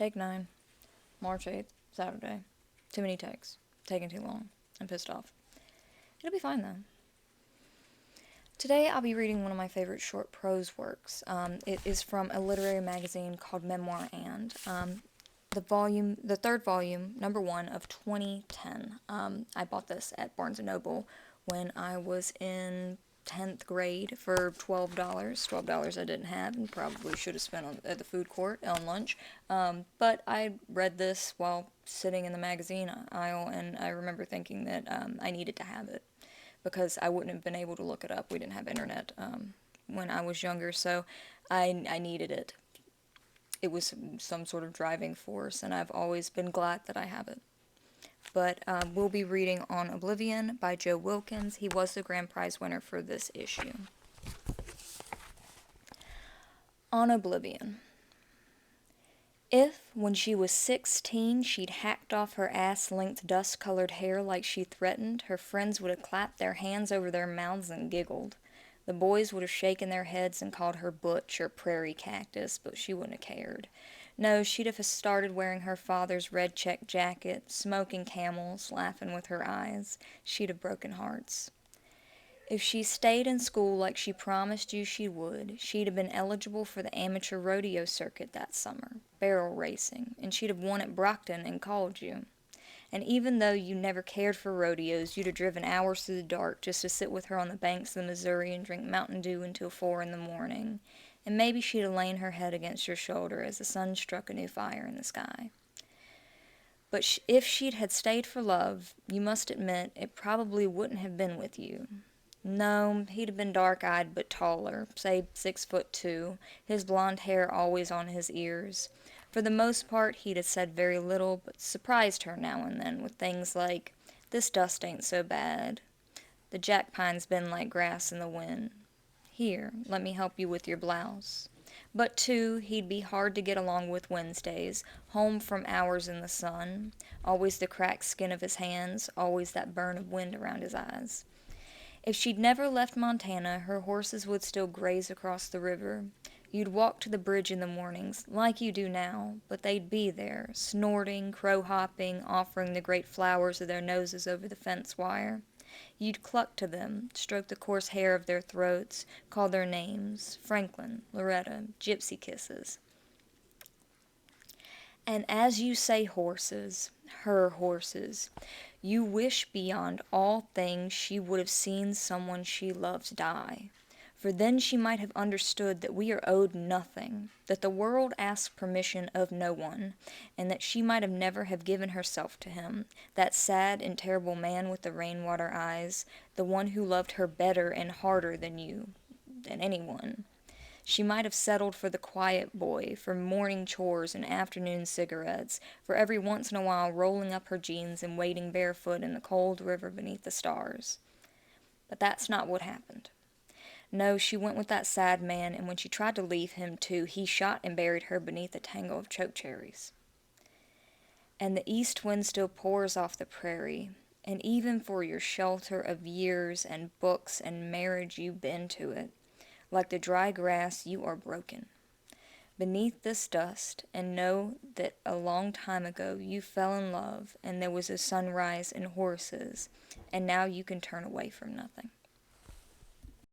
Take 9, March 8th, Saturday. Too many takes. Taking too long. I'm pissed off. It'll be fine, though. Today I'll be reading one of my favorite short prose works. It is from a literary magazine called Memoir and the third volume, number 1 of 2010. I bought this at Barnes & Noble when I was in 10th grade for $12. $12 I didn't have and probably should have spent at the food court on lunch. But I read this while sitting in the magazine aisle, and I remember thinking that I needed to have it because I wouldn't have been able to look it up. We didn't have internet when I was younger, so I needed it. It was some sort of driving force, and I've always been glad that I have it. But we'll be reading On Oblivion by Joe Wilkins. He was the grand prize winner for this issue. On Oblivion. If, when she was 16, she'd hacked off her ass-length dust-colored hair like she threatened, her friends would have clapped their hands over their mouths and giggled. The boys would have shaken their heads and called her Butch or Prairie Cactus, but she wouldn't have cared. No, she'd have started wearing her father's red check jacket, smoking Camels, laughing with her eyes. She'd have broken hearts. If she stayed in school like she promised you she would, she'd have been eligible for the amateur rodeo circuit that summer, barrel racing, and she'd have won at Brockton and called you. And even though you never cared for rodeos, you'd have driven hours through the dark just to sit with her on the banks of the Missouri and drink Mountain Dew until 4 in the morning. And maybe she'd have lain her head against your shoulder as the sun struck a new fire in the sky. But if she'd had stayed for love, you must admit it probably wouldn't have been with you. No, he'd have been dark-eyed but taller, say 6'2", his blonde hair always on his ears. For the most part, he'd have said very little, but surprised her now and then with things like, "This dust ain't so bad. The jack pines bend like grass in the wind. Here, let me help you with your blouse." But, too, he'd be hard to get along with Wednesdays, home from hours in the sun, always the cracked skin of his hands, always that burn of wind around his eyes. If she'd never left Montana, her horses would still graze across the river. You'd walk to the bridge in the mornings, like you do now, but they'd be there, snorting, crow-hopping, offering the great flowers of their noses over the fence wire. You'd cluck to them, stroke the coarse hair of their throats, call their names, Franklin, Loretta, gypsy kisses. And as you say horses, her horses, you wish beyond all things she would have seen someone she loves die. For then she might have understood that we are owed nothing, that the world asks permission of no one, and that she might have never have given herself to him, that sad and terrible man with the rainwater eyes, the one who loved her better and harder than you, than anyone. She might have settled for the quiet boy, for morning chores and afternoon cigarettes, for every once in a while rolling up her jeans and wading barefoot in the cold river beneath the stars. But that's not what happened. No, she went with that sad man, and when she tried to leave him too, he shot and buried her beneath a tangle of chokecherries. And the east wind still pours off the prairie, and even for your shelter of years and books and marriage you bend to it. Like the dry grass, you are broken beneath this dust, and know that a long time ago you fell in love, and there was a sunrise and horses, and now you can turn away from nothing.